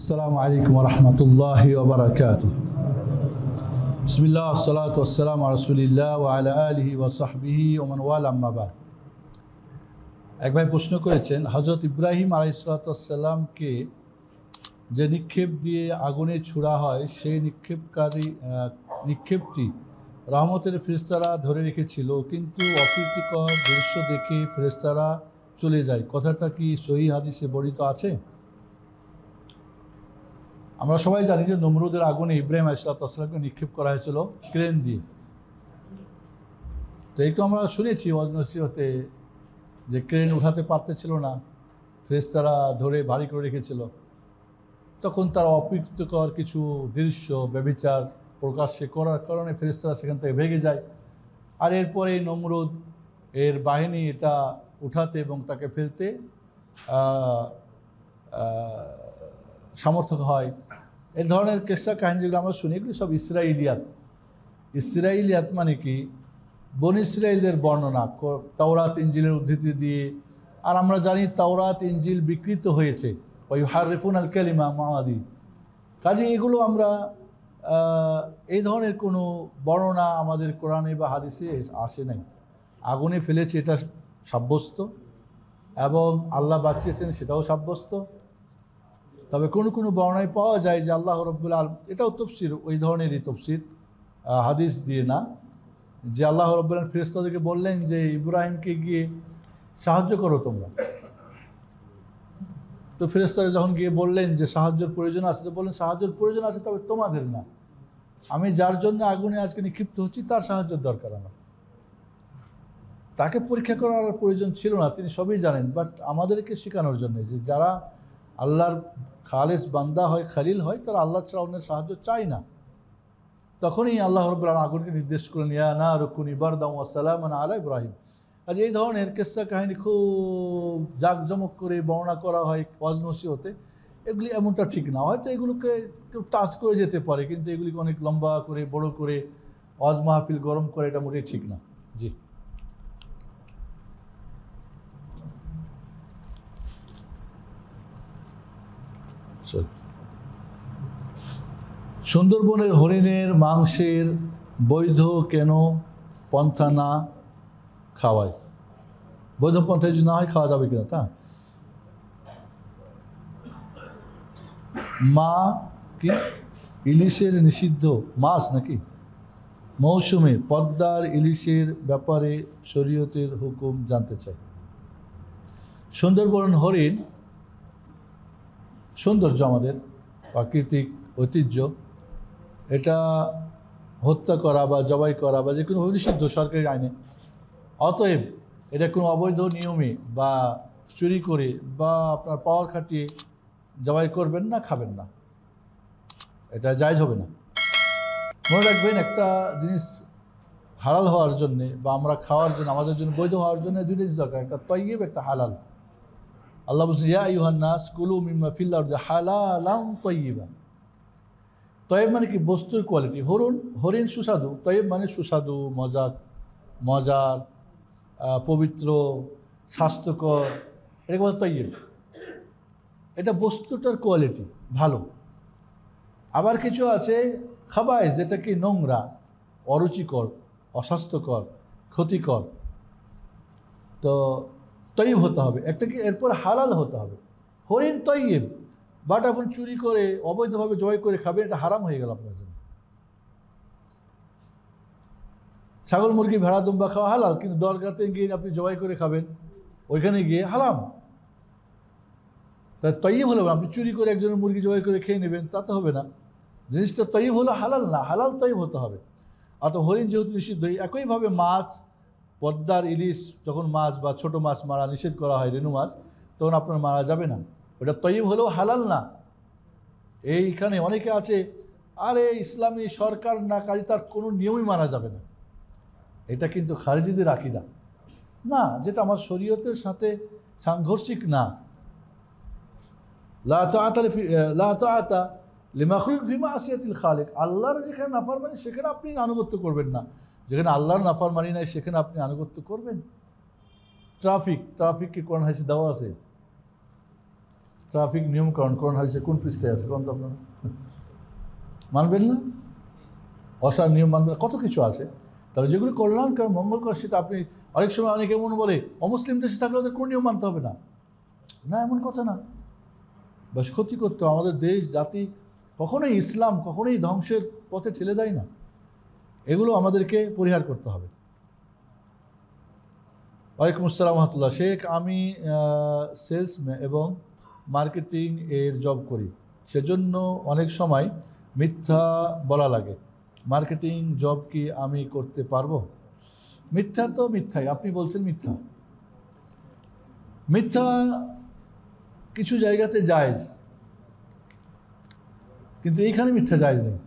السلام عليكم ورحمة الله وبركاته. بسم الله والصلاة والسلام على رسول الله وعلى آله وصحبه ومن والاه أما بعد. এক ভাই প্রশ্ন করেছেন, হযরত ইব্রাহিম আলাইহিসসালামকে যে নিক্ষেপ দিয়ে আগুনে ছুড়া হয় সেই নিক্ষেপটি রহমতের ফেরেশতারা ধরে রেখেছিল, কিন্তু অপ্রীতিকর দৃশ্য দেখে ফেরেশতারা চলে যায়। কথাটা কি সহিহ হাদিসে বর্ণিত আছে? আমরা সবাই জানি যে নমরুদের আগুনে ইব্রাহিম আলাইহিসসালামকে নিক্ষেপ করা হয়েছিল ক্রেন দিয়ে। তো এইটা আমরা শুনেছি ওয়াজ নসিহতে যে ক্রেন উঠাতে পারতেছিল না, ফেরেশতারা ধরে ভারী করে রেখেছিল। তখন তারা অপ্রীতিকর কিছু দৃশ্য ব্যভিচার প্রকাশ্যে করার কারণে ফেরেশতারা সেখান থেকে ভেগে যায়। আর এরপরে নমরুদ এর বাহিনী এটা উঠাতে এবং তাকে ফেলতে সামর্থ্য হয়। এই ধরনের কেসা কাহিনী যেগুলো আমরা শুনি এগুলি সব ইসরাইলিয়াত মানে কি বনি ইসরাইলদের বর্ণনা, তাওরাত ইনজিলের উদ্ধৃতি দিয়ে। আর আমরা জানি তাওরাত ইনজিল বিকৃত হয়েছে, ওয়াইহারিফুন আল কালিমা মাওয়াদি। কাজে এগুলো আমরা এই ধরনের কোনো বর্ণনা আমাদের কোরআনে বা হাদিসে আসে নাই। আগুনে ফেলেছে এটা সাব্যস্ত, এবং আল্লাহ বাঁচিয়েছেন সেটাও সাব্যস্ত। তবে কোনো কোনো বর্ণনায় পাওয়া যায় যে আল্লাহ রাব্বুল আলামিন, এটাও তাফসীর ওই ধরনেরই তাফসীর, হাদিস দিয়ে না, যে আল্লাহ রাব্বুল আলামিন ফেরেশতাদেরকে বললেন যে ইব্রাহিমকে গিয়ে সাহায্য করো তোমরা। তো ফেরেশতারা যখন গিয়ে বললেন যে সাহায্যের প্রয়োজন আছে, তো বললেন সাহায্যের প্রয়োজন আছে তবে তোমাদের না, আমি যার জন্য আগুনে আজকে নিক্ষিপ্ত হচ্ছি তার সাহায্যের দরকার আমার। তাকে পরীক্ষা করার প্রয়োজন ছিল না, তিনি সবই জানেন, বাট আমাদেরকে শেখানোর জন্য যে যারা আল্লাহর খালেস বান্দা হয়, খালিল হয়, তারা আল্লাহ ছাড়া অন্যের সাহায্য চায় না। তখনই আল্লাহ রাব্বুল আলামিন আগুনকে নির্দেশ করলেন, ইয়া নারু কুনি বারদান ওয়া সালামান আলা ইব্রাহিম। আজ এই ধরনের কিসসা কাহিনী খুব জাঁকজমক করে বর্ণনা করা হয় ওয়াজ নসিহতে, এগুলি এমনটা ঠিক না। হয়তো এগুলোকে কেউ টাচ করে যেতে পারে, কিন্তু এগুলিকে অনেক লম্বা করে বড় করে ওয়াজ মাহফিল গরম করে এটা মোটেই ঠিক না। জি, সুন্দরবনের হরিণের মাংসের বৈধ কেন পন্থা না খাওয়ায়? বৈধ পন্থায় যদি না হয় খাওয়া যাবে কিনা তা? মা কি ইলিশের নিষিদ্ধ মাছ নাকি? মৌসুমে পদ্মার ইলিশের ব্যাপারে শরীয়তের হুকুম জানতে চাই। সুন্দরবন হরিণ সৌন্দর্য, আমাদের প্রাকৃতিক ঐতিহ্য, এটা হত্যা করা বা জবাই করা বা যে কোনো নিষিদ্ধ সরকারি আইনে। অতএব এটা কোনো অবৈধ নিয়মে বা চুরি করে বা আপনার পাওয়ার খাটিয়ে জবাই করবেন না, খাবেন না, এটা জায়েজ হবে না। মনে রাখবেন, একটা জিনিস হালাল হওয়ার জন্যে বা আমরা খাওয়ার জন্য, আমাদের জন্য বৈধ হওয়ার জন্য দুইটা জিনিস দরকার, একটা তয়্যিব, একটা হালাল। আল্লাহ বলছেন, ইয়া আইয়ুহান নাস কুলু মিম্মা ফিল আরদি হালালান তাইয়্যিবা। তয়্যিব মানে কি? বস্তুর কোয়ালিটি। হরিণ সুস্বাদু, তয়্যিব মানে সুস্বাদু, মজার, পবিত্র, স্বাস্থ্যকর, এটা বলে তয়্যিব। এটা বস্তুটার কোয়ালিটি ভালো। আবার কিছু আছে খাবাইস, যেটা কি নোংরা, অরুচিকর, অস্বাস্থ্যকর, ক্ষতিকর। তো তয়্যিব হতে হবে একটা, কি এরপর হালাল হতে হবে। হরিণ তয়্যিব, বাট আপনি চুরি করে অবৈধভাবে জবাই করে খাবেন, এটা হারাম হয়ে গেল আপনার জন্য। ছাগল, মুরগি, ভেড়া, দুম্বা খাওয়া হালাল, কিন্তু দরগাতে গিয়ে আপনি জবাই করে খাবেন, ওইখানে গিয়ে হারাম। তাই তয়্যিব হলো না, আপনি চুরি করে একজনের মুরগি জবাই করে খেয়ে নেবেন, তা তো হবে না। জিনিসটা তয়্যিব হলো, হালাল না, হালাল তয়্যিব হতে হবে। অত হরিণ যেহেতু নিষিদ্ধ, একইভাবে মাছ, পদ্মার ইলিশ, যখন মাছ বা ছোট মাছ মারা নিষেধ করা হয়, রেণু মাছ, তখন আপনার মারা যাবে না। ওটা তয়্যিব হলেও হালাল না। এইখানে অনেকে আছে, আরে ইসলামী সরকার না, কাজে তার কোনো নিয়মই মানা যাবে না। এটা কিন্তু খারিজিদের আকীদা না, যেটা আমার শরীয়তের সাথে সাংঘর্ষিক না। লা তাআতা লিমাখলুক ফি মাসিয়াতিল খালিক। আল্লাহর যেখানে নাফরমানি সেখানে আপনি আনুগত্য করবেন না, যেখানে আল্লাহর নাফরমানি নাই সেখানে আপনি আনুগত্য করবেন। ট্রাফিককে কোরআন হাদিসে দেওয়া আছে, ট্রাফিক নিয়মকরণ কোরআন হাদিসে কোন পৃষ্ঠায় আছে কোন তো আপনারা মানবেন না? অসার নিয়ম মানবেন, কত কিছু আছে। তাহলে যেগুলো কল্যাণকর মঙ্গলকর সেটা আপনি অনেক সময় অনেকে এমন বলে অমুসলিম দেশে থাকলে ওদের কোন নিয়ম মানতে হবে না। না, এমন কথা না। বেশ ক্ষতি করতো আমাদের দেশ জাতি কখনোই ইসলাম কখনোই ধ্বংসের পথে ঠেলে দেয় না। এগুলো আমাদেরকে পরিহার করতে হবে। ওয়ালাইকুম আসসালাম রহমতুল্লাহ। শেখ, আমি সেলস এবং মার্কেটিং এর জব করি, সেজন্য অনেক সময় মিথ্যা বলা লাগে। মার্কেটিং জব কি আমি করতে পারবো? মিথ্যা তো মিথ্যাই, আপনি বলছেন মিথ্যা। মিথ্যা কিছু জায়গাতে জায়েজ, কিন্তু এইখানে মিথ্যা জায়েজ নেই।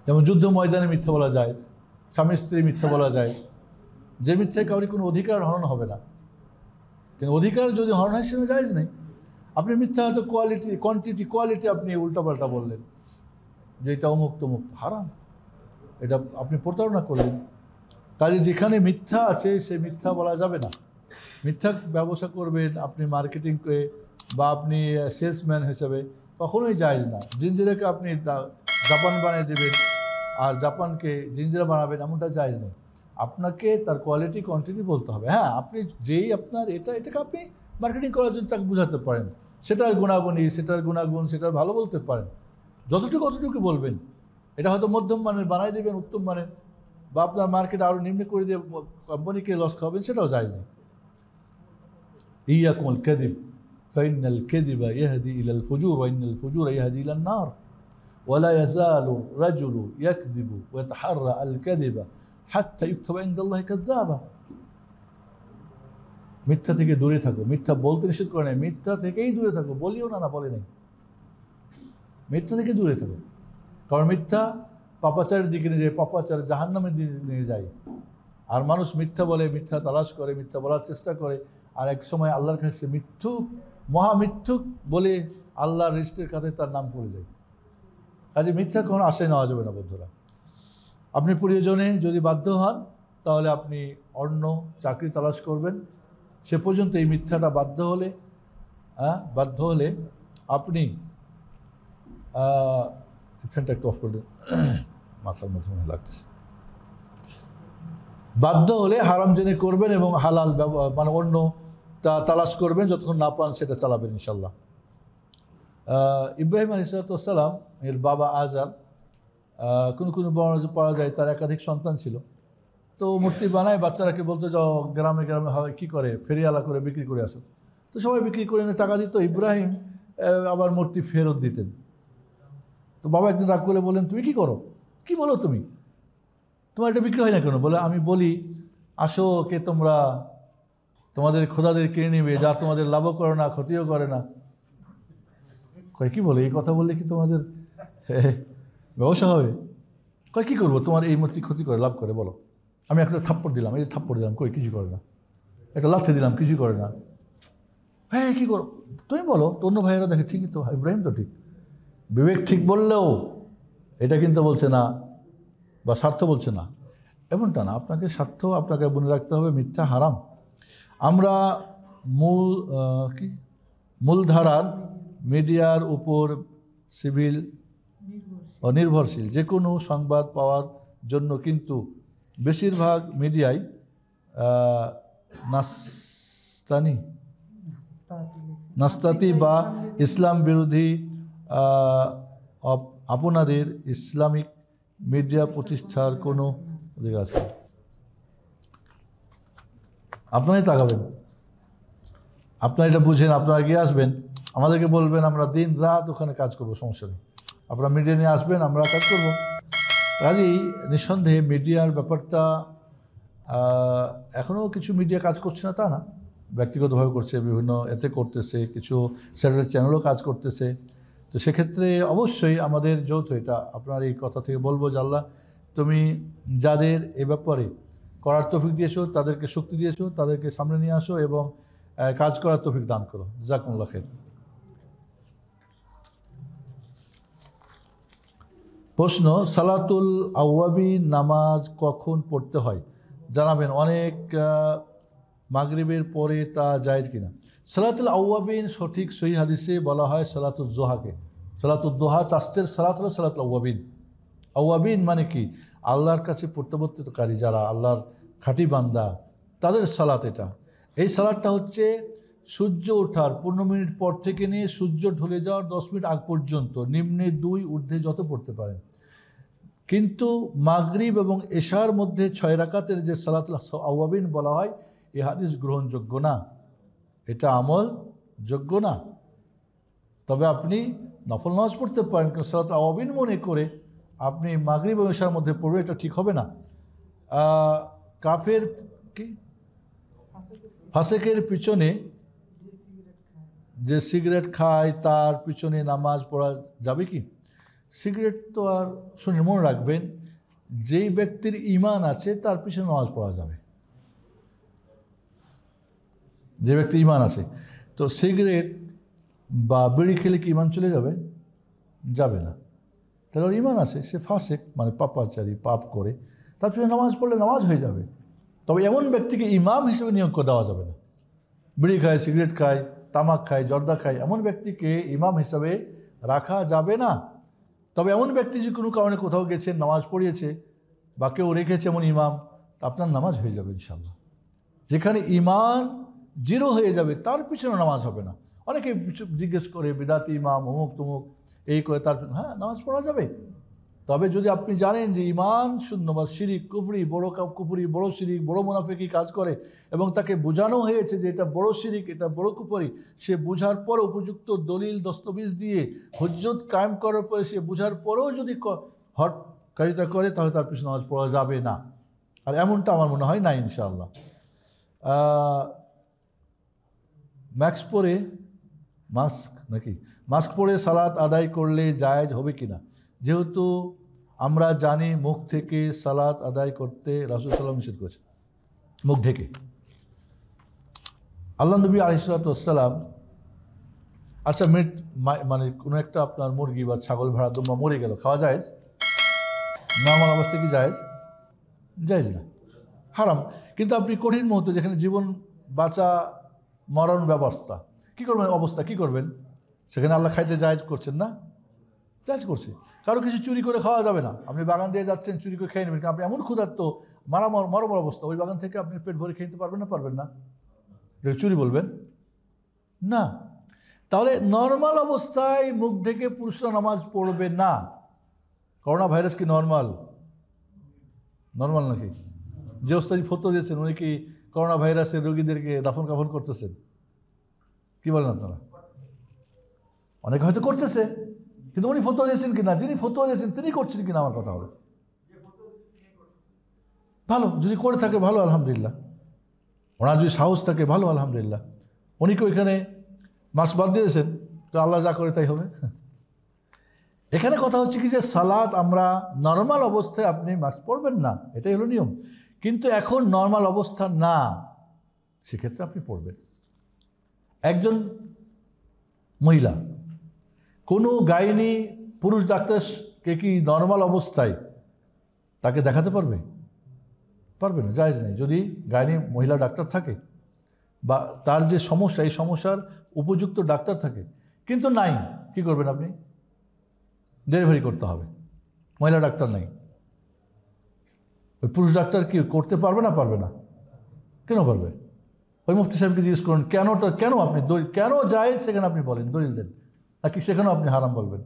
যেমন যুদ্ধ ময়দানে মিথ্যা বলা যায়, স্বামী স্ত্রী মিথ্যা বলা যায়, যে মিথ্যায় কাউরি কোনো অধিকার হরণ হবে না। কিন্তু অধিকার যদি হরণ হয় সেটা জায়েজ নেই। আপনি মিথ্যা হয়তো কোয়ালিটি আপনি উল্টাপাল্টা বললেন যে এটা অমুক তমুক, হারাম, এটা আপনি প্রতারণা করলেন। কাজে যেখানে মিথ্যা আছে সে মিথ্যা বলা যাবে না। মিথ্যা ব্যবসা করবেন আপনি মার্কেটিং করে বা আপনি সেলসম্যান হিসেবে, কখনোই জায়েজ না। জিঞ্জিরাকে আপনি জাপান বানিয়ে দেবেন আর জাপানকে জিঞ্জিরা বানাবেন, এমনটা জায়েজ নেই। আপনাকে তার কোয়ালিটি কোয়ান্টিটি বলতে হবে। হ্যাঁ, আপনি যেই আপনার এটাকে আপনি মার্কেটিং করার জন্য তাকে বোঝাতে পারেন, সেটার গুণাগুণী, সেটার গুণাগুণ, সেটার ভালো বলতে পারেন, অতটুকু বলবেন। এটা হয়তো মধ্যম মানের বানাই দেবেন উত্তম মানের, বা আপনার মার্কেট আরও নিম্ন করে দিয়ে কোম্পানিকে লস খাওয়াবেন, সেটাও জায়েজ নেই। ইয়াকুমুল কাযিব ফাইনাল কাযিবা ইয়াহদি ইলাল ফুজুর ওয়া ইন্নাল ফুজুরা ইয়াহদি ইলান নার ওয়া লা ইয়াজালু রাজুলু ইয়াকযিবু ওয়া ইয়াতাহাররা আল কাযিবা হাত্তা ইউকতাবা ইনদাল্লাহি কাযযাবা। মিথ্যা থেকে দূরে থাকো। মিথ্যা বলতে নিষেধ করে নাই, মিথ্যা থেকেই দূরে থাকো। বলিও না, বলে নাই, মিথ্যা থেকে দূরে থাকো। কারণ মিথ্যা পাপাচারের দিকে নিয়ে যায়, পাপাচার জাহান্নামের দিকে নিয়ে যায়। আর মানুষ মিথ্যা বলে, মিথ্যা তালাশ করে, মিথ্যা বলার চেষ্টা করে, আর এক সময় আল্লাহর কাছে মিথ্যুক, মহামিথ্যুক বলে আল্লাহর রেজিস্ট্রির কাছে তার নাম পড়ে যায়। কাজে মিথ্যা কোনো আশায় নেওয়া যাবে না বন্ধুরা। আপনি প্রয়োজনে যদি বাধ্য হন তাহলে আপনি অন্য চাকরি তালাশ করবেন। সে পর্যন্ত এই মিথ্যাটা বাধ্য হলে আপনি ফ্যানটা একটু অফ করে দেন, মাথার মধ্যে মনে লাগতেছে। বাধ্য হলে হারাম জেনে করবেন এবং হালাল মানে অন্য তালাশ করবেন, যতক্ষণ না পান সেটা চালাবেন ইনশাল্লাহ। ইব্রাহিম আলাইহিসসালাম এর বাবা আজার, কোনো পড়া যায় তার একাধিক সন্তান ছিল। তো মূর্তি বানায়, বাচ্চারাকে বলতে যাও গ্রামে হয় কী করে, ফেরিয়ালা করে বিক্রি করে আসো। তো সবাই বিক্রি করে এনে টাকা দিত, ইব্রাহিম আবার মূর্তি ফেরত দিতেন। তো বাবা একদিন রাগ করে বললেন, তুমি কি করো, কি বলো তুমি, তোমার এটা বিক্রি হয় না কেন? বলে, আমি বলি আসো কে তোমরা, তোমাদের খোদাদের কিনে নেবে, যা তোমাদের লাভও করে না ক্ষতিও করে না। কয় কি বলে, এই কথা বললে কি তোমাদের ব্যবসা হবে? কয় কী করবো, তোমার এই মূর্তি ক্ষতি করে লাভ করে বলো। আমি একটা থাপ্পড় দিলাম, এই যে থাপ্পড় দিলাম, কই কিছু করে না। একটা লাথি দিলাম, কিছু করে না। হ্যাঁ কী করো তুমি বলো। তো অন্য ভাইয়েরা দেখে ঠিকই তো, ইব্রাহিম তো ঠিক, বিবেক ঠিক বললেও এটা কিন্তু বলছে না, বা স্বার্থ বলছে না, এমনটা না। আপনাকে স্বার্থ আপনাকে মনে রাখতে হবে, মিথ্যা হারাম। আমরা মূলধারার মিডিয়ার উপর সিভিল ও নির্ভরশীল যে কোনো সংবাদ পাওয়ার জন্য, কিন্তু বেশিরভাগ মিডিয়াই নাস্তাতি বা ইসলাম বিরোধী আপনাদের ইসলামিক মিডিয়া প্রতিষ্ঠার কোনো অধিকার আছে? আপনারাই তাকাবেন, আপনারা এটা বুঝেন, আপনারা গিয়ে আসবেন, আমাদেরকে বলবেন, আমরা দিন রাত ওখানে কাজ করবো, সমস্যা নেই। আপনারা মিডিয়া নিয়ে আসবেন, আমরা কাজ করব। কাজেই নিঃসন্দেহে মিডিয়ার ব্যাপারটা এখনও কিছু মিডিয়া কাজ করছে না তা না, ব্যক্তিগতভাবে করছে, বিভিন্ন এতে করতেছে, কিছু স্যাটেলাইট চ্যানেলও কাজ করতেছে। তো সেক্ষেত্রে অবশ্যই আমাদের যৌথ, এটা আপনার এই কথা থেকে বলবো যে আল্লাহ তুমি যাদের এ ব্যাপারে করার তৌফিক দিয়েছো, তাদেরকে শক্তি দিয়েছো, তাদেরকে সামনে নিয়ে আসো এবং কাজ করার তৌফিক দান করো। জাযাকুমুল্লাহ খাইর। প্রশ্ন, সালাতুল আওয়াবি নামাজ কখন পড়তে হয় জানাবেন। অনেক মাগরিবের পরে তা জায়েজ কিনা? সালাতুল আওয়াবিন সঠিক সহি হাদিসে বলা হয় সালাতুল জোহাকে। সালাতুল দোহা চাষের সালাত হলো সালাতুল আওয়াবিন। আওয়াবিন মানে কি? আল্লাহর কাছে প্রত্যাবর্তিতকারী যারা, আল্লাহর খাঁটি বান্দা, তাদের সালাত এটা। এই সালাতটা হচ্ছে সূর্য ওঠার 15 মিনিট পর থেকে নিয়ে সূর্য ঢলে যাওয়ার 10 মিনিট আগ পর্যন্ত, নিম্নে 2 ঊর্ধ্বে যত পড়তে পারেন। কিন্তু মাগরিব এবং এশার মধ্যে 6 রাকাতের যে সালাতুল আওয়াবিন বলা হয়, এই হাদিস গ্রহণযোগ্য না, এটা আমল যোগ্য না। তবে আপনি নফল নামাজ পড়তে পারেন, কিন্তু সালাতুল আওয়াবিন মনে করে আপনি মাগরিব এবং এশার মধ্যে পড়বে, এটা ঠিক হবে না। কাফের কি ফাসেকের পিছনে যে সিগারেট খায় তার পিছনে নামাজ পড়া যাবে কি? সিগারেট তো আর শুনে মনে রাখবেন, যেই ব্যক্তির ঈমান আছে তার পিছনে নামাজ পড়া যাবে, যে ব্যক্তির ঈমান আছে। তো সিগারেট বা বিড়ি খেলে কি ঈমান চলে যাবে? যাবে না। তাহলে ওর ঈমান আছে, সে ফাসেক মানে পাপাচারী, পাপ করে, তার পিছনে নামাজ পড়লে নামাজ হয়ে যাবে। তবে এমন ব্যক্তিকে ইমাম হিসেবে নিয়োগ দেওয়া যাবে না। বিড়ি খায়, সিগারেট খায়, তামাক খায়, জর্দা খায়, এমন ব্যক্তিকে ইমাম হিসাবে রাখা যাবে না। তবে এমন ব্যক্তি যে কোনো কারণে কোথাও গেছেন, নামাজ পড়িয়েছে বা কেউ রেখেছে এমন ইমাম, আপনার নামাজ হয়ে যাবে ইনশাল্লাহ। যেখানে ঈমান 0 হয়ে যাবে তার পিছনে নামাজ হবে না। অনেকে জিজ্ঞেস করে বিদাতি ইমাম অমুক তমুক এই করে, তার হ্যাঁ নামাজ পড়া যাবে। তবে যদি আপনি জানেন যে ঈমান শূন্য বা শিরিক কুফরি, বড় কুফরি, বড় শিরিক, বড় মুনাফিকি কাজ করে এবং তাকে বোঝানো হয়েছে যে এটা বড় শিরিক, এটা বড় কুফরি, সে বোঝার পর উপযুক্ত দলিল দস্তাবিজ দিয়ে হুজ্জত কায়েম করার পরে সে বোঝার পরেও যদি হটকারিতা করে, তাহলে তার পিছনে নামাজ পড়া যাবে না। আর এমনটা আমার মনে হয় না ইনশাআল্লাহ। মাস্ক পরে মাস্ক পরে সালাত আদায় করলে জায়েজ হবে কিনা? যেহেতু আমরা জানি মুখ থেকে সালাত আদায় করতে রাসূল সাল্লাল্লাহু আলাইহি ওয়াসাল্লাম নিষেধ করেছেন, মুখ ঢেকে। আল্লাহ নবী আলাইহিস সালাতু ওয়াসসালাম, আচ্ছা মানে কোনো একটা আপনার মুরগি বা ছাগল, ভেড়া, দুম্বা মরে গেল, খাওয়া জায়েজ? নর্মাল অবস্থায় কি জায়েজ? জায়েজ না, হারাম। কিন্তু আপনি কঠিন মুহূর্তে, যেখানে জীবন বাঁচা মরণ ব্যবস্থা, কী করবেন? অবস্থা কী করবেন? সেখানে আল্লাহ খাইতে জায়েজ করছেন না? জায়েজ করছে। কারো কিছু চুরি করে খাওয়া যাবে না। আপনি বাগান দিয়ে যাচ্ছেন, চুরি করে খেয়ে নেবেন, আপনি এমন ক্ষুধার্ত মরমর অবস্থা, ওই বাগান থেকে আপনি পেট ভরে খেতে পারবেন না? পারবেন না, চুরি বলবেন না। তাহলে নর্মাল অবস্থায় মুখ ঢেকে পুরুষরা নামাজ পড়বে না। করোনা ভাইরাস কি নর্মাল নাকি? যে ওস্তাদ ফতোয়া দিয়েছেন, উনি কি করোনা ভাইরাসের রোগীদেরকে দাফন কাফন করতেছেন? কি বলেন আপনারা? অনেকে হয়তো করতেছে, কিন্তু উনি ফতোয়া দিয়েছেন কিনা, যিনি ফতোয়া দিয়েছেন তিনি করছেন কিনা, আমার কথা হবে ভালো। যদি করে থাকে ভালো, আলহামদুলিল্লাহ। ওনার যদি সাহস থাকে ভালো, আলহামদুলিল্লাহ। উনি কি ওইখানে মাস্ক বাদ দিয়েছেন, তো আল্লাহ যা করে তাই হবে। এখানে কথা হচ্ছে কি যে সালাত আমরা নর্মাল অবস্থায় আপনি মাস্ক পরবেন না, এটাই হলো নিয়ম। কিন্তু এখন নর্মাল অবস্থা না, সেক্ষেত্রে আপনি পড়বেন। একজন মহিলা কোনো গাইনি পুরুষ ডাক্তারকে কি নর্মাল অবস্থায় তাকে দেখাতে পারবে? পারবে না, জায়েজ নেই। যদি গাইনি মহিলা ডাক্তার থাকে বা তার যে সমস্যা, এই সমস্যার উপযুক্ত ডাক্তার থাকে, কিন্তু নাই, কি করবেন আপনি? ডেলিভারি করতে হবে, মহিলা ডাক্তার নাই। ওই পুরুষ ডাক্তার কি করতে পারবে না? পারবে না। কেন পারবে? ওই মুফতি সাহেবকে জিজ্ঞেস করুন কেন আপনি কেন জায়েজ সেখানে আপনি বলেন, দলিল দেন, নাকি সেখানেও আপনি হারাম বলবেন?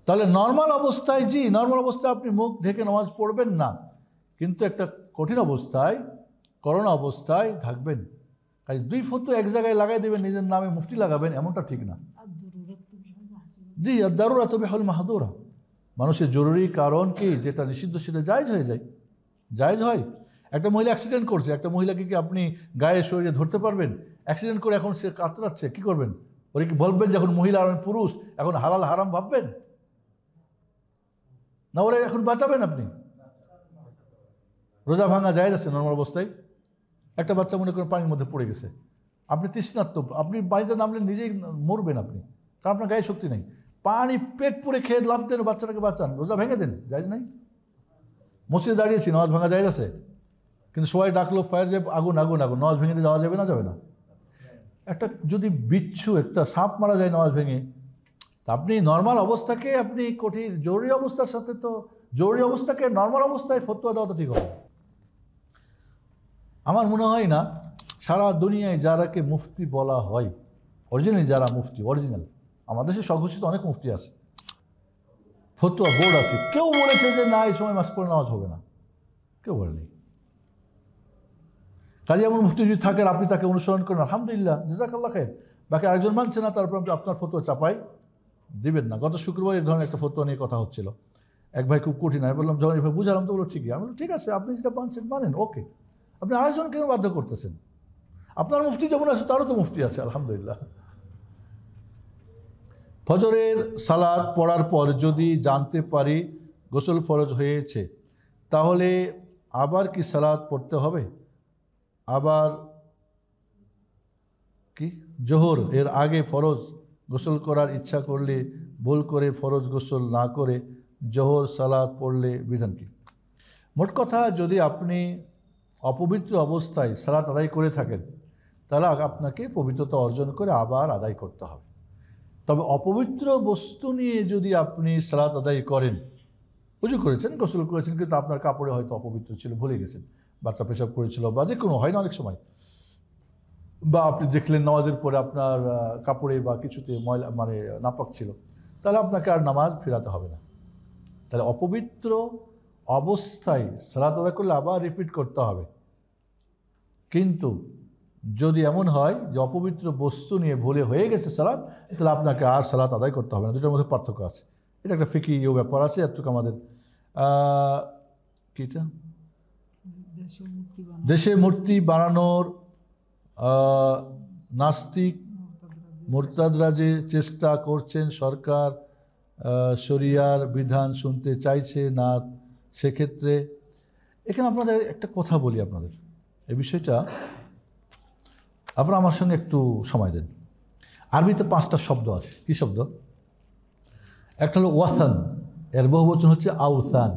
তাহলে নর্মাল অবস্থায় নর্মাল অবস্থায় আপনি মুখ ঢেকে নামাজ পড়বেন না, কিন্তু একটা কঠিন অবস্থায়, করোনা অবস্থায় ঢাকবেন। কাজে 2 ফতোয়া এক জায়গায় লাগাই দেবেন, নিজের নামে মুফতি লাগাবেন, এমনটা ঠিক না। আর দারুরাত বিহুল মাহদুরা, মানুষের জরুরি কারণ কি, যেটা নিষিদ্ধ সেটা জায়েজ হয়ে যায়, জায়েজ হয়। একটা মহিলা অ্যাক্সিডেন্ট করছে, একটা মহিলাকে কি আপনি গায়ে শরীরে ধরতে পারবেন? অ্যাক্সিডেন্ট করে এখন সে কাতরাচ্ছে, কি করবেন? ওরা কি বলবেন যে এখন মহিলা আর আমি পুরুষ, এখন হালাল হারাম ভাববেন না? ওরা এখন বাঁচাবেন আপনি? রোজা ভাঙা জায়েজ আছে নর্মাল অবস্থায়? একটা বাচ্চা মনে করেন পানির মধ্যে পড়ে গেছে, আপনি তৃষ্ণার্ত, আপনি পানিতে নামলে নিজেই মরবেন আপনি, কারণ আপনার গায়ে শক্তি নেই। পানি পেট পুরে খেয়ে লাভ দেন, বাচ্চাটাকে বাঁচান, রোজা ভেঙে দেন, জায়েজ নাই? মসজিদে দাঁড়িয়েছি, নামাজ ভাঙা জায়েজ আছে, কিন্তু সবাই ডাকলো ফায়ার যে আগুন, নামাজ ভেঙে দিয়ে যাওয়া যাবে না? যাবে না। একটা যদি বিচ্ছু একটা সাপ মারা যায় নামাজ ভেঙে, তা আপনি নর্মাল অবস্থাকে আপনি কঠিন জরুরি অবস্থার সাথে তো জরুরি অবস্থাকে নর্মাল অবস্থায় ফতোয়া দেওয়া তো ঠিক হবে। আমার মনে হয় না সারা দুনিয়ায় যারাকে মুফতি বলা হয়, অরিজিনাল যারা মুফতি অরিজিনাল, আমাদের দেশে স্বঘোষিত অনেক মুফতি আছে, ফতোয়া বোর্ড আছে, কেউ বলেছে যে না এই সময় মাস পড়ে নামাজ হবে না, কেউ বলেনি। কাজে এমন মুফতি যদি থাকেন আপনি তাকে অনুসরণ করেন, আলহামদুলিল্লাহ, জাযাকাল্লাহ খাইর। বাকি আরেকজন মানছে না, তারপর আপনি আপনার ফতোয়া চাপাই দিবেন না। গত শুক্রবার এই ধরনের একটা ফতোয়া নিয়ে কথা হচ্ছিল, এক ভাই খুব কঠিন, আমি বললাম যখন এভাবে বুঝালাম তো বললো ঠিকই। আমি বললাম ঠিক আছে, আপনি যেটা মানছেন মানেন, ওকে, আপনি আরেকজন কেন বাধ্য করতেছেন? আপনার মুফতি যেমন আছে তারও তো মুফতি আছে, আলহামদুলিল্লাহ। ফজরের সালাত পড়ার পর যদি জানতে পারি গোসল ফরজ হয়েছে, তাহলে আবার কি সালাত পড়তে হবে? আবার কি জোহর এর আগে ফরজ গোসল করার ইচ্ছা করলে ভুল করে ফরজ গোসল না করে জোহর সালাত পড়লে বিধান কি? মোট কথা, যদি আপনি অপবিত্র অবস্থায় সালাত আদায় করে থাকেন তাহলে আপনাকে পবিত্রতা অর্জন করে আবার আদায় করতে হবে। তবে অপবিত্র বস্তু নিয়ে যদি আপনি সালাত আদায় করেন, উজু করেছেন, গোসল করেছেন, কিন্তু আপনার কাপড়ে হয়তো অপবিত্র ছিল, ভুলে গেছেন, বাচ্চা পেশাব করেছিল বা যে কোনো, হয় না অনেক সময়, বা আপনি দেখলেন নামাজের পরে আপনার কাপড়ে বা কিছুতে ময়লা মানে নাপাক ছিল, তাহলে আপনাকে আর নামাজ ফেরাতে হবে না। তাহলে অপবিত্র অবস্থায় সালাত আদায় করলে আবার রিপিট করতে হবে। কিন্তু যদি এমন হয় যে অপবিত্র বস্তু নিয়ে ভুলে হয়ে গেছে সালাত, তাহলে আপনাকে আর সালাত আদায় করতে হবে না। দুটোর মধ্যে পার্থক্য আছে, এটা একটা ফিকিও ব্যাপার আছে। এতটুকু আমাদের কিটা দেশে মূর্তি বানানোর নাস্তিক মুরতাদরা যে চেষ্টা করছেন, সরকার শরিয়ার বিধান শুনতে চাইছে না, সেক্ষেত্রে এখানে আপনাদের একটা কথা বলি, আপনাদের এই বিষয়টা আপনারা আমার সঙ্গে একটু সময় দেন। আরবিতে 5টা শব্দ আছে। কি শব্দ? একটা হলো ওয়াসান, এর বহুবচন হচ্ছে আউসান।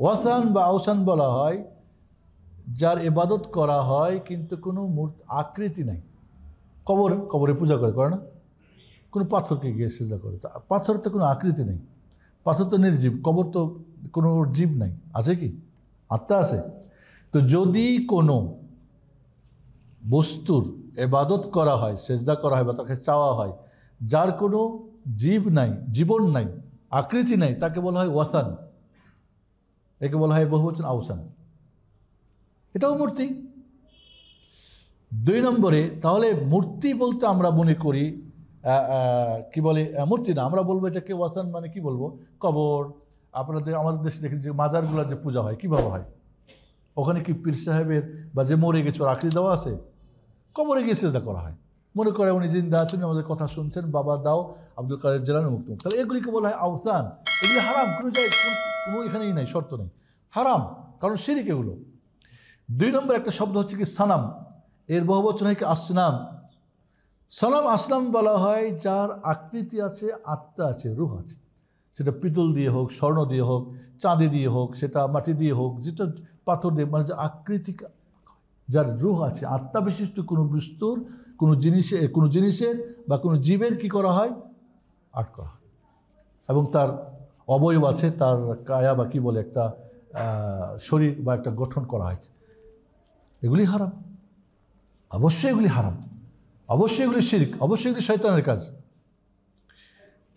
ওয়াসান বা আউসান বলা হয় যার ইবাদত করা হয় কিন্তু কোনো আকৃতি নাই। কবরে পূজা করে না, কোনো পাথরকে গিয়ে সিজদা করে, পাথর তো কোনো আকৃতি নেই, পাথর তো নির্জীব, কবর তো কোনো জীব নাই, আছে কি? আত্মা আছে। তো যদি কোনো বস্তুর ইবাদত করা হয়, সিজদা করা হয় বা তাকে চাওয়া হয়, যার কোনো জীব নাই, জীবন নাই, আকৃতি নাই, তাকে বলা হয় ওয়াসান। একে বলা হয় বহুবচন আউসান। এটাও মূর্তি। 2 নম্বরে, তাহলে মূর্তি বলতে আমরা মনে করি কি বলে, মূর্তি না, আমরা বলবো এটাকে ওয়াসান মানে কি বলবো, কবর। আপনাদের আমাদের দেশে দেখেছি যে মাজারগুলোর যে পূজা হয় কীভাবে হয়, ওখানে কি পীর সাহেবের বা যে মরে গেছে ওর আকৃতি দেওয়া আছে? কবরে গিয়ে সিজদা করা হয়, মনে করে উনি জিন্দা আছেন, আমাদের কথা শুনছেন, বাবা দাও, আব্দুল কাদের জেলানি মুক্ত। তাহলে এগুলিকে বলা হয় আউসান। এগুলি হারাম, কোনো এখানেই নাই, শর্ত নেই, হারাম, কারণ শিরিক এগুলো। 2 নম্বর একটা শব্দ হচ্ছে কি সানাম, এর বহুবচন হয় কি আসনাম। সানাম আসনাম বলা হয় যার আকৃতি আছে, আত্মা আছে, রূহ আছে। সেটা পিতল দিয়ে হোক, স্বর্ণ দিয়ে হোক, চাঁদি দিয়ে হোক, সেটা মাটি দিয়ে হোক, যেটা পাথর দিয়ে, মানে যে আকৃতি, যার রূহ আছে, আত্মা বিশিষ্ট কোনো বস্তুর, কোনো জিনিসের বা কোনো জীবের কি করা হয়? আর্ট করা হয়। এবং তার অবয়ব আছে, তার কায়া বা কি বলে একটা শরীর বা একটা গঠন করা হয়েছে। এগুলি হারাম, অবশ্যই এগুলি হারাম, অবশ্যই এগুলি শিরক, অবশ্যই এগুলি শয়তানের কাজ।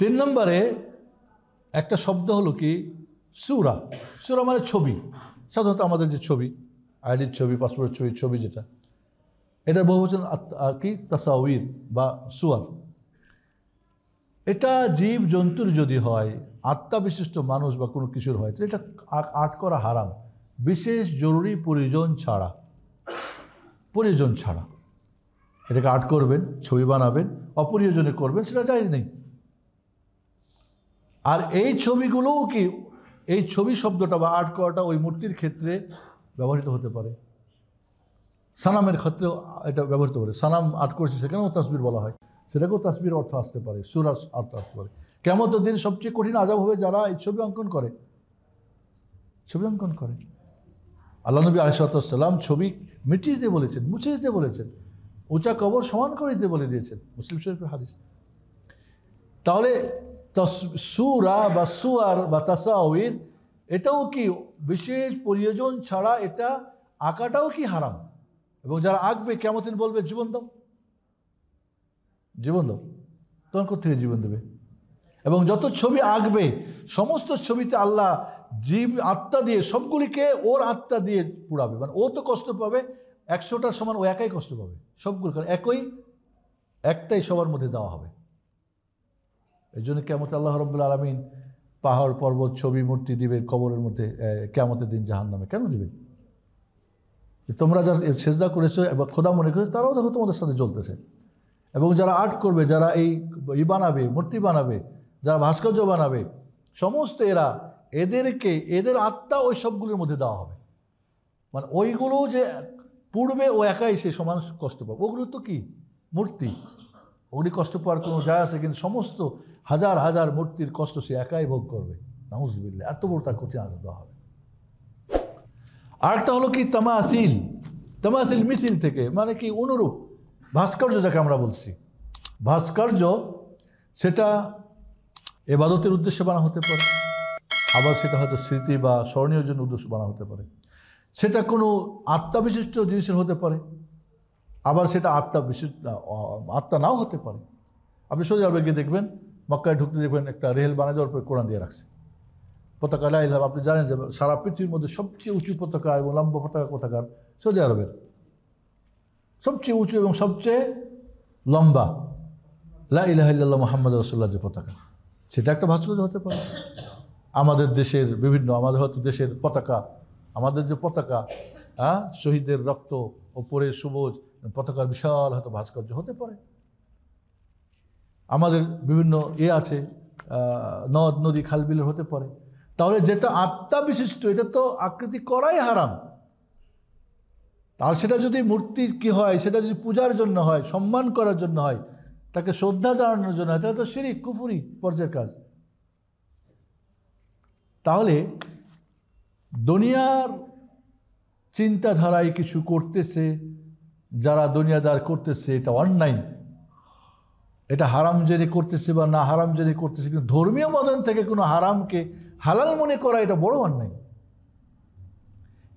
3 নম্বরে একটা শব্দ হলো কি সূরা। সূরা মানে ছবি, সাধারণত আমাদের যে ছবি, আইডির ছবি, পাসপোর্টের ছবি যেটা, এটার বহুবচন কি তাসাউইর বা সুয়ার। এটা জীব জন্তুর যদি হয়, আত্মা বিশিষ্ট মানুষ বা কোনো কিছুর হয়, তাহলে এটা আর্ট করা হারাম, বিশেষ জরুরি প্রয়োজন ছাড়া এটাকে আর্ট করবেন, ছবি বানাবেন, অপ্রয়োজনে করবেন, সেটা জায়েজ নেই। আর এই ছবিগুলোও কি, এই ছবি শব্দটা বা আর্ট করাটা ওই মূর্তির ক্ষেত্রে ব্যবহৃত হতে পারে, সানামের ক্ষেত্রেও এটা ব্যবহৃত পারে। সানাম আর্ট করেছে, সেখানেও তাসবির বলা হয়, সেটাকেও তাসবির অর্থ আসতে পারে, সূরার অর্থ আসতে পারে। কিয়ামতের দিন সবচেয়ে কঠিন আযাব হবে যারা এই ছবি অঙ্কন করে। আল্লাহ নবী আলাইহিস সালাম ছবি মিটিয়ে দিতে বলেছেন, মুছে দিতে বলেছেন। উঁচা কবর সমান করে দিতে বলে দিয়েছেন, মুসলিম শরীফের হাদিস। তাহলে সূরা বা সুয়ার বা তাসাউর এটাও কি বিশেষ প্রয়োজন ছাড়া এটা আঁকাটাও কি হারাম? এবং যারা আঁকবে কিয়ামতের দিন বলবে জীবন দাও, জীবন দাও, তখন কোথেকে জীবন দেবে? এবং যত ছবি আঁকবে সমস্ত ছবিতে আল্লাহ জীব আত্মা দিয়ে সবগুলিকে ওর আত্মা দিয়ে পুড়াবে, মানে ও তো কষ্ট পাবে 100টার সমান ও একাই কষ্ট পাবে সবগুলো, কারণ একটাই সবার মধ্যে দেওয়া হবে। এই জন্য কিয়ামতে আল্লাহ রাব্বুল আলামিন পাহাড় পর্বত ছবি মূর্তি দিবেন কবরের মধ্যে কিয়ামতের দিন জাহান্নামে। কেন দিবেন? তোমরা যারা সেজদা করেছো এবং খোদা মনে করেছো তারাও দেখো তোমাদের সাথে জ্বলতেছে। এবং যারা আর্ট করবে, যারা এই বানাবে, মূর্তি বানাবে, যারা ভাস্কর্য বানাবে, সমস্ত এদের আত্মা ওই সবগুলোর মধ্যে দেওয়া হবে। মানে ওইগুলো যে পূর্বে ও একাই সে সমান কষ্ট পাবে। ওগুলো তো কি মূর্তি, ওগুলি কষ্ট পাওয়ার কোনো যায় আছে? কিন্তু সমস্ত হাজার হাজার মূর্তির কষ্ট সে একাই ভোগ করবে। নাউজুবিল্লাহ, এত বড় তার কঠিন আযাব দেওয়া হবে। আরেকটা হলো কি তামাসিল মিছিল থেকে, মানে কি অনুরূপ ভাস্কর্য যাকে আমরা বলছি। ভাস্কর্য সেটা ইবাদতের উদ্দেশ্যে বানা হতে পারে, আবার সেটা হয়তো স্মৃতি বা স্মরণীয় জন্য উদ্দেশ্যে বানা হতে পারে। সেটা কোনো আত্মাবিশিষ্ট জিনিসের হতে পারে, আবার সেটা আত্মা নাও হতে পারে। আপনি সৌদি আরবে গিয়ে দেখবেন, মক্কায় ঢুকতে দেখবেন একটা রেল বানিয়ে দেওয়ার পরে কোরআন দিয়ে রাখছে, পতাকা লা ইলাহা। আপনি জানেন যে সারা পৃথিবীর মধ্যে সবচেয়ে উঁচু পতাকা এবং লম্বা পতাকা কোথাকার? সৌদি আরবের। সবচেয়ে উঁচু এবং সবচেয়ে লম্বা লা ইলাহা ইল্লাল্লাহ মুহাম্মাদুর রাসূলুল্লাহ যে পতাকা, সেটা একটা ভাস্কর্য হতে পারে। আমাদের দেশের আমাদের হয়তো দেশের পতাকা, আমাদের যে পতাকা, শহীদদের রক্ত ওপরে সবুজ পতাকার বিশাল হয়তো ভাস্কর্য হতে পারে। আমাদের বিভিন্ন আছে নদ নদী খালবিলের হতে পারে। তাহলে যেটা আত্মা বিশিষ্ট এটা তো আকৃতি করাই হারাম। আর সেটা যদি মূর্তি কি হয়, সেটা যদি পূজার জন্য হয়, সম্মান করার জন্য হয়, তাকে শ্রদ্ধা জানানোর জন্য হয়, তাহলে তো শিরক কুফরি পর্যায়ের কাজ। তাহলে দুনিয়ার চিন্তাধারায় কিছু করতেছে যারা দুনিয়াদার করতেছে, এটা অন্যায়, এটা হারাম জেনে করতেছে বা না হারাম জেনে করতেছে, কিন্তু ধর্মীয় মদন থেকে কোনো হারামকে হালাল মনে করা এটা বড় অন্যায়।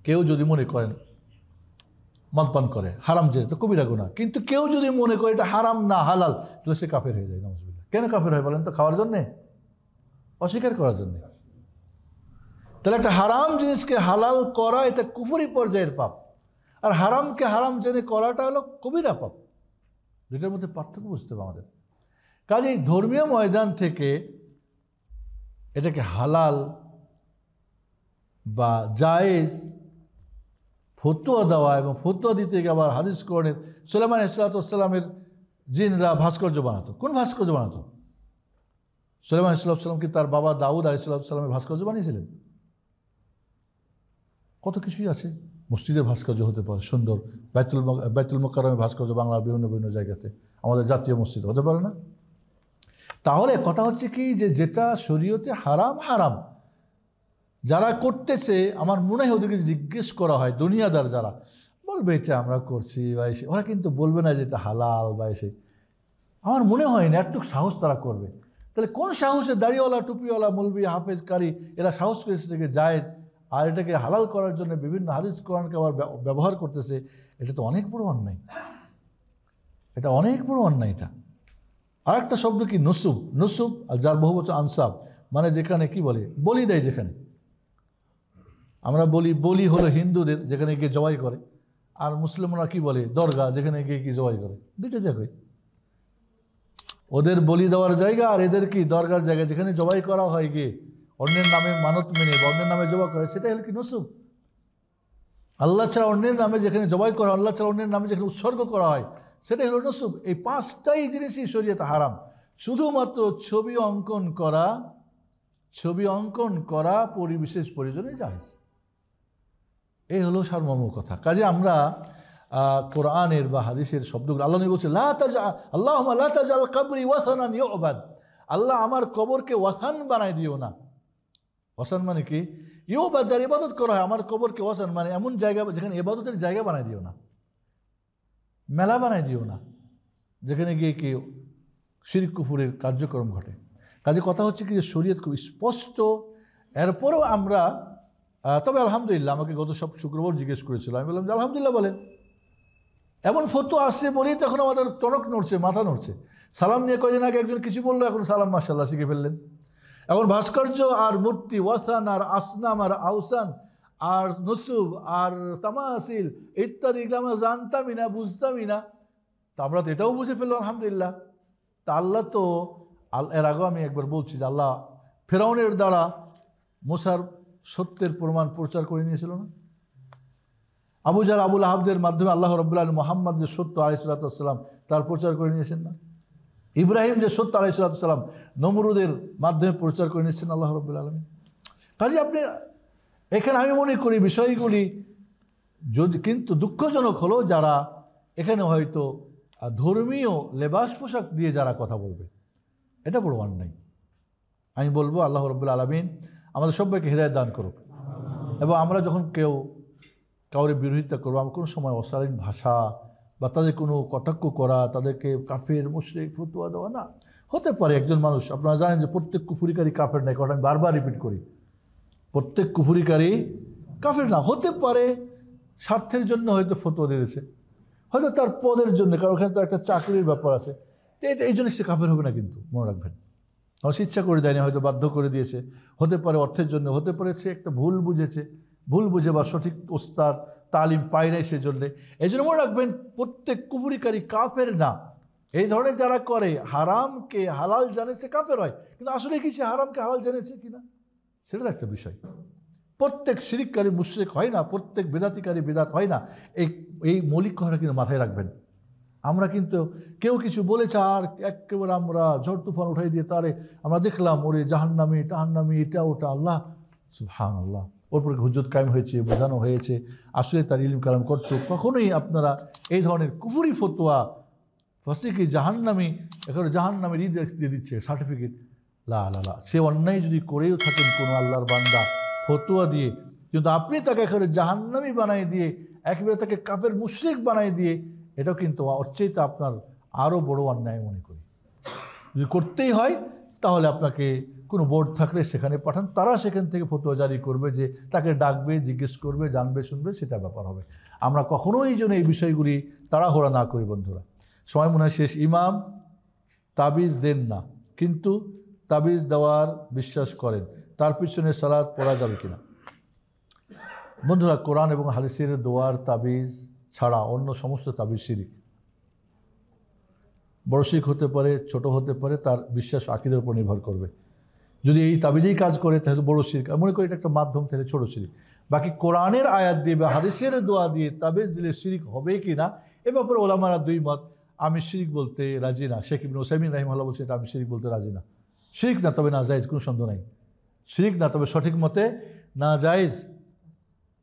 কেউ যদি মনে করেন মদপান করে হারাম জেনে, তো কবিরা গুনাহ, কিন্তু কেউ যদি মনে করে এটা হারাম না হালাল, তাহলে সে কাফের হয়ে যায়। নাউজুবিল্লাহ। কেন কাফের হয় বলেন তো? খাওয়ার জন্যে? অস্বীকার করার জন্যে। তাহলে একটা হারাম জিনিসকে হালাল করা এটা কুফরি পর্যায়ের পাপ, আর হারামকে হারাম জেনে করাটা হলো কবিরা পাপ। দুটার মধ্যে পার্থক্য বুঝতে হবে আমাদের। কাজেই ধর্মীয় ময়দান থেকে এটাকে হালাল বা জায়েজ ফতোয়া দেওয়া, এবং ফতোয়া দিতে গিয়ে আবার হাদিস কোরআনের সুলাইমান আলাইহিসসালামের জিনরা ভাস্কর্য বানাতো। কোন ভাস্কর্য বানাতো? সুলাইমান আলাইহিসসালাম কি তার বাবা দাউদ আলাইহিসসালামের ভাস্কর্য বানিয়েছিলেন? কত কিছুই আছে। মসজিদের ভাস্কর্য হতে পারে সুন্দর, বাইতুল মুকাররমের ভাস্কর্য বাংলার বিভিন্ন বিভিন্ন জায়গাতে, আমাদের জাতীয় মসজিদ হতে পারে না? তাহলে কথা হচ্ছে কি, যে যেটা শরীয়তে হারাম হারাম, যারা করতেছে আমার মনে হয় ওদেরকে জিজ্ঞেস করা হয়, দুনিয়াদার যারা বলবে এটা আমরা করছি বা এসে, ওরা কিন্তু বলবে না যে এটা হালাল বা এসে। আমার মনে হয় না একটু সাহস তারা করবে। তাহলে কোন সাহসে দাড়িওয়ালা টুপিওয়ালা মৌলবি হাফেজ কারি এরা সাহস করে সেটাকে জায়েজ আর এটাকে হালাল করার জন্য বিভিন্ন হাদিস কোরআনকে আবার ব্যবহার করতেছে? এটা তো অনেক বড় অন্যায়, এটা অনেক বড় অন্যায়। এটা আরেকটা শব্দ কি নুসুব, আর যার বহু বচন আনসাব, মানে যেখানে কি বলে বলি দেয়, যেখানে আমরা বলি হলো হিন্দুদের, যেখানে গিয়ে জবাই করে, আর মুসলিমরা কি বলে দরগা, যেখানে গিয়ে কি জবাই করে। দুইটা জায়গায় ওদের বলি দেওয়ার জায়গা, আর এদের কি দরগার জায়গা, যেখানে জবাই করা হয় গিয়ে অন্যের নামে মানত মেনে বা অন্যের নামে জবাই করে, সেটাই হলো কি নুসুব। আল্লাহ ছাড়া অন্যের নামে যেখানে জবাই করা, আল্লাহ ছাড়া অন্যের নামে যেখানে উৎসর্গ করা হয়, সেটাই হলো নুসুব। এই পাঁচটাই জিনিসই শরীয়তে হারাম। শুধুমাত্র ছবি অঙ্কন করা পরিবিশেষ প্রয়োজনে জায়েজ। এই হলো সারমর্ম কথা। কাজে আমরা কোরআনের বা হাদিসের শব্দগুলো, আল্লাহ নবী বলছে আল্লাহুম্মা লা তাজআল কবরি ওয়াসানান ইউবাদ, আল্লাহ আমার কবরকে ওয়াসান বানাই দিও না। ওয়াসান মানে কি? ইউবাদ, যার ইবাদত করা হয়, আমার কবরকে ওয়াসান মানে এমন জায়গা যেখানে ইবাদতের জায়গা বানাই দিও না। মেলা বানাই দিও না যেখানে গিয়ে কেউ শিরক কুফুরের কার্যক্রম ঘটে। কাজে কথা হচ্ছে কি যে শরীয়ত খুব স্পষ্ট। এরপরেও আমরা তবে আলহামদুলিল্লাহ, আমাকে গত শুক্রবার জিজ্ঞেস করেছিল, আমি বললাম যে আলহামদুলিল্লাহ বলেন। এমন ফতোয়া আসছে বলেই তখন আমাদের টনক নড়ছে, মাথা নড়ছে। সালাম নিয়ে কয়দিন আগে একজন কিছু বললো, এখন সালাম মাশাআল্লাহ শিখে ফেললেন। এখন ভাস্কর্য আর মূর্তি, ওয়াসান আর আসনাম আর আউসান আর নসুব আর তামাসিল ইত্যাদি এগুলো আমরা জানতামই না, বুঝতামই না। তা আমরা তো এটাও বুঝে ফেললাম আলহামদুলিল্লাহ। তা আল্লাহ তো এর আগেও আমি একবার বলছি যে আল্লাহ ফেরাউনের দ্বারা মুসার সত্যের প্রমাণ প্রচার করে নিয়েছিল না? আবু জাহল আবুল আহাবদের মাধ্যমে আল্লাহ রাব্বুল আলামিন মুহাম্মদ যে সত্য আলাইহিস সালাতু ওয়াস সালাম তার প্রচার করে নিয়েছেন না? ইব্রাহিম যে সত্য আলাইহিস সালাতু ওয়াস সালাম নমরুদের মাধ্যমে প্রচার করে নিয়েছেন আল্লাহ রাব্বুল আলামিন। কাজে আপনি এখানে আমি মনে করি বিষয়গুলি যদি, কিন্তু দুঃখজনক হলো যারা এখানে হয়তো ধর্মীয় লেবাস পোশাক দিয়ে যারা কথা বলবে, এটা বড় অন্যায়। আমি বলবো আল্লাহ রাব্বুল আলামিন আমাদের সবাইকে হিদায়াত দান করুক। এবং আমরা যখন কাউরে বিরোধিতা করবো, আমরা কোনো সময় অশালীন ভাষা বা তাদের কোনো কটাক্ষ করা, তাদেরকে কাফের মুশরিক ফতোয়া দেওয়া না। হতে পারে একজন মানুষ, আপনারা জানেন যে প্রত্যেক কুফুরিকারী কাফের নাই, কারণ আমি বারবার রিপিট করি, প্রত্যেক কুফুরিকারী কাফের না। হতে পারে স্বার্থের জন্য হয়তো ফতোয়া দিয়েছে, হয়তো তার পদের জন্য, কারণ ওখানে তো একটা চাকরির ব্যাপার আছে। তো এই জন্য সে কাফের হবে না, কিন্তু মনে রাখবেন কারণ সে ইচ্ছা করে দেয়নি, হয়তো বাধ্য করে দিয়েছে। হতে পারে অর্থের জন্য, হতে পারে সে একটা ভুল বুঝে বা সঠিক ওস্তাদ তালিম পায় নাই সেজন্যে। এই জন্য মনে রাখবেন প্রত্যেক কুফুরিকারী কাফের না। এই ধরনের যারা করে হারামকে হালাল জানে সে কাফের হয়, কিন্তু আসলে কি সে হারামকে হালাল জেনেছে কিনা সেটা একটা বিষয়। প্রত্যেক শিরিককারী মুশরিক হয় না, প্রত্যেক বেদাতিকারী বেদাত হয় না। এই মৌলিক কথাটা কিন্তু মাথায় রাখবেন। আমরা কিন্তু কেউ কিছু বলেছে আর একেবারে আমরা ঝড় তুফান উঠাই দিয়ে তারে আমরা দেখলাম ওরে জাহান্নামী টাহান্নামী এটা ওটা, আল্লাহ সুবহানাল্লাহ, ওর উপরে হুজ্জত কায়েম হয়েছে, বোঝানো হয়েছে, আসলে তার ইলম কালাম করতো। কখনোই আপনারা এই ধরনের কুফরি ফতোয়া ফাসিকি জাহান্নামী, এখানে জাহান্নামের ঈদ দিয়ে দিচ্ছে সার্টিফিকেট, লা লা লা। সে অন্যায় যদি করেও থাকেন কোনো আল্লাহর বান্দা ফতোয়া দিয়ে, কিন্তু আপনি তাকে একেবারে জাহান্নামী বানাই দিয়ে, একেবারে তাকে কাফের মুশরিক বানাই দিয়ে, এটাও কিন্তু ওর চাইতে আপনার আরও বড় অন্যায় মনে করি। যদি করতেই হয় তাহলে আপনাকে কোনো বোর্ড থাকলে সেখানে পাঠান, তারা সেখান থেকে ফতোয়া জারি করবে, যে তাকে ডাকবে, জিজ্ঞেস করবে, জানবে, শুনবে, সেটা ব্যাপার হবে। আমরা কখনোই যেন এই বিষয়গুলি তাড়াহুড়া না করি বন্ধুরা। সময় মনে হয় শেষ। ইমাম তাবিজ দেন না, কিন্তু তাবিজ দেওয়ার বিশ্বাস করেন, তার পিছনে সালাত পড়া যাবে কিনা? বন্ধুরা, কোরআন এবং হাদিসের দোয়ার তাবিজ ছাড়া অন্য সমস্ত তাবিজ শিরিক। বড় শিরিক হতে পারে, ছোট হতে পারে, তার বিশ্বাস আকীদার উপর নির্ভর করবে। যদি এই তাবিজেই কাজ করে তাহলে বড় শিরিক, আর মনে করি এটা একটা মাধ্যম, তাহলে ছোট শিরিক। বাকি কোরআনের আয়াত দিয়ে বা হাদিসের দোয়া দিয়ে তাবিজ দিলে শিরিক হবে কি না এ ব্যাপারে ওলামারা দুই মত। আমি শিরিক বলতে রাজি না, শেখ ইবনে উসাইমিন রাহিমাহুল্লাহ বলছে এটা আমি শিরিক বলতে রাজি না। শিরিক না, তবে নাজায়েজ, কোনো সন্দেহ নাই। শিরিক না, তবে সঠিক মতে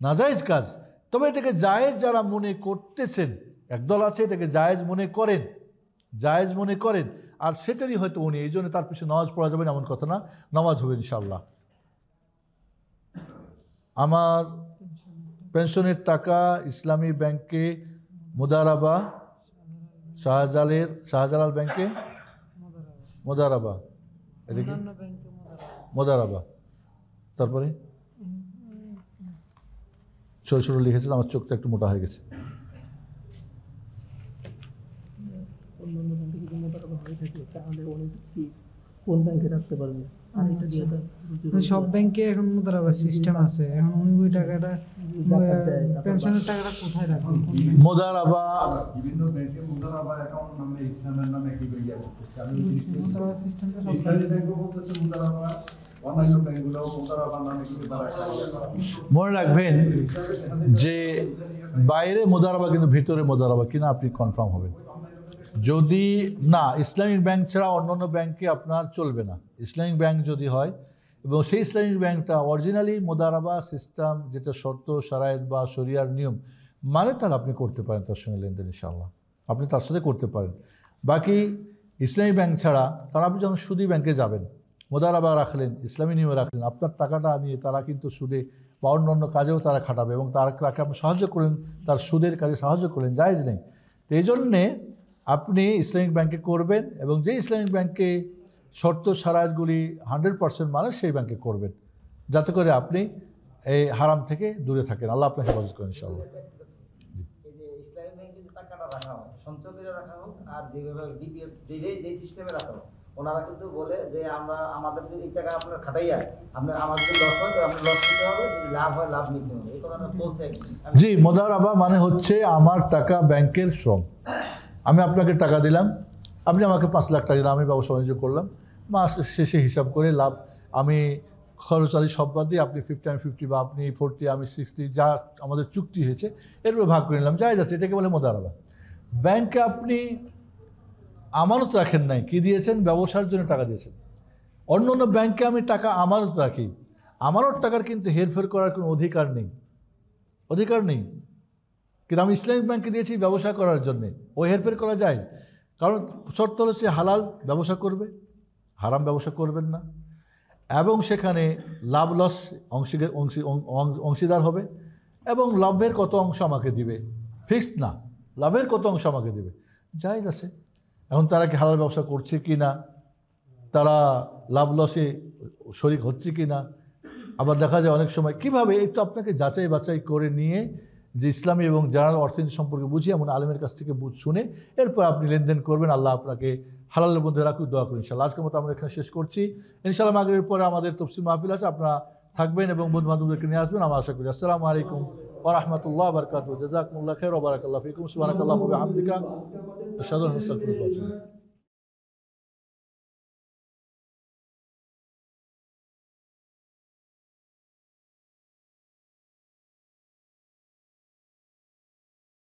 নাজায়েজ কাজ। তবে এটাকে জায়েজ যারা মনে করতেছেন, একদল আছে এটাকে জায়েজ মনে করেন, আর সেটারই হয়তো উনি, এই জন্য তার পিছনে নামাজ পড়া যাবে না এমন কথা না, নামাজ হবে ইনশাআল্লাহ। আমার পেনশনের টাকা ইসলামী ব্যাংকে মুদারাবা, শাহজালাল ব্যাংকে মুদারাবা, এদিকে মুদারাবা, তারপরে ছোট ছোট লিখেছে, আমার চোখটা একটু মোটা হয়ে গেছে। সব ব্যাংকে এখন মুদারাবা সিস্টেম আছে, এখন ওই টাকাটা পেনশনের টাকাটা কোথায় রাখবেন? মুদারাবা বিভিন্ন ব্যাংকে মুদারাবা অ্যাকাউন্ট নামে ইসলামের নামে কি ইয়া করতেছে। আমি মুদারাবা সিস্টেমটা সব ইসলামী ব্যাংকও বলতেছে মুদারাবা, অন্যান্য ব্যাংকগুলোও মুদারাবা নামে কি বাড়ায়। মনে রাখবেন যে বাইরে মুদারাবা কিন্তু ভিতরে মুদারাবা কিনা আপনি কনফার্ম হবেন। যদি না ইসলামিক ব্যাংক ছাড়া অন্যান্য ব্যাংকে আপনার চলবে না। ইসলামিক ব্যাংক যদি হয় এবং সেই ইসলামিক ব্যাংকটা অরিজিনালি মুদারাবা সিস্টেম, যেটা শর্ত শারায়েত বা শরিয়ার নিয়ম মানে, তাহলে আপনি করতে পারেন তার সঙ্গে লেনদেন, ইনশাআল্লাহ আপনি তার সাথে করতে পারেন। বাকি ইসলামী ব্যাংক ছাড়া, কারণ আপনি যখন সুদী ব্যাংকে যাবেন, মুদারাবা রাখলেন, ইসলামী নিয়মে রাখলেন, আপনার টাকাটা নিয়ে তারা কিন্তু সুদে বা অন্য কাজেও তারা খাটাবে এবং তাকে আপনি সাহায্য করলেন, তার সুদের কাজে সাহায্য করলেন, জায়েজ নেই। তো এই জন্যে আপনি ইসলামিক ব্যাংকে করবেন, এবং যে ইসলামিক ব্যাংকে শর্ত সারাইতগুলি 100% মানে সেই ব্যাংকে করবেন, যাতে করে আপনি এই হারাম থেকে দূরে থাকেন। আল্লাহ আপনাকে হেফাজত করেন ইনশাআল্লাহ। এই যে ইসলামী ব্যাংকে যে টাকাটা রাখা হয়, সঞ্চয় করে রাখা হোক আর যেভাবে ডিপিএস যেই সিস্টেমে রাখা হোক, ওনারা কিন্তু বলে যে আমরা আমাদের যদি এই টাকা আপনার খাটাইয়া আপনার আমার যদি লস হয় তো আপনার লস নিতে হবে, যদি লাভ হয় লাভ নিতে হবে, এই কথাটা বলছে। জি, মোদারাবা মানে হচ্ছে আমার টাকা ব্যাংকের শ্রম। আমি আপনাকে টাকা দিলাম, আপনি আমাকে 5 লাখ টাকা দিলাম, আমি ব্যবসা বাণিজ্য করলাম, মাস শেষে হিসাব করে লাভ আমি খরচালি সব বাদ দিয়ে আপনি 50 আমি 50 বা আপনি 40 আমি 60 যা আমাদের চুক্তি হয়েছে এর উপরে ভাগ করে নিলাম, জায়েজ আছে, এটাকে বলে মোদারাবা। ব্যাংকে আপনি আমানত রাখেন নাই, কি দিয়েছেন? ব্যবসার জন্য টাকা দিয়েছেন। অন্য অন্য ব্যাংকে আমি টাকা আমানত রাখি, আমানত টাকার কিন্তু হেরফের করার কোনো অধিকার নেই, অধিকার নেই। কিন্তু আমি ইসলামিক ব্যাংকে দিয়েছি ব্যবসা করার জন্যে, ও হেরফের করা যায়, কারণ শর্ত হলো সে হালাল ব্যবসা করবে, হারাম ব্যবসা করবেন না, এবং সেখানে লাভ লস অংশীদার হবে, এবং লাভের কত অংশ আমাকে দিবে, ফিক্সড না, লাভের কত অংশ আমাকে দিবে, জায়েজ আছে। এখন তারা কি হালাল ব্যবসা করছে কি না, তারা লাভ লসে শরিক হচ্ছে কি না, আবার দেখা যায় অনেক সময় কীভাবে, একটু আপনাকে যাচাই বাছাই করে নিয়ে যে ইসলামী এবং জানার অর্থনীতি সম্পর্কে বুঝিয়ে এমন আলেমের কাছ থেকে শুনে এরপর আপনি লেনদেন করবেন। আল্লাহ আপনাকে হালালের মধ্যে রাখুক, দোয়া করুন ইনশাআল্লাহ। আজকের মতো আমরা এখানে শেষ করছি। ইনশাআল্লাহ মাগরিবের পরে আমাদের তাফসীর মাহফিল আছে, আপনারা থাকবেন এবং বন্ধু বান্ধবদেরকে নিয়ে আসবেন, আমরা আশা করি। আসসালামু আলাইকুম ওয়া রাহমাতুল্লাহি ওয়া বারাকাতুহু। জাযাকুমুল্লাহু খাইরান ওয়া বারাকাল্লাহু ফিকুম। সুবহানাকাল্লাহুম্মা ওয়া বিহামদিকা আশহাদু আল্লা ইলাহা ইল্লা আনতা আস্তাগফিরুকা ওয়া আতুবু ইলাইক।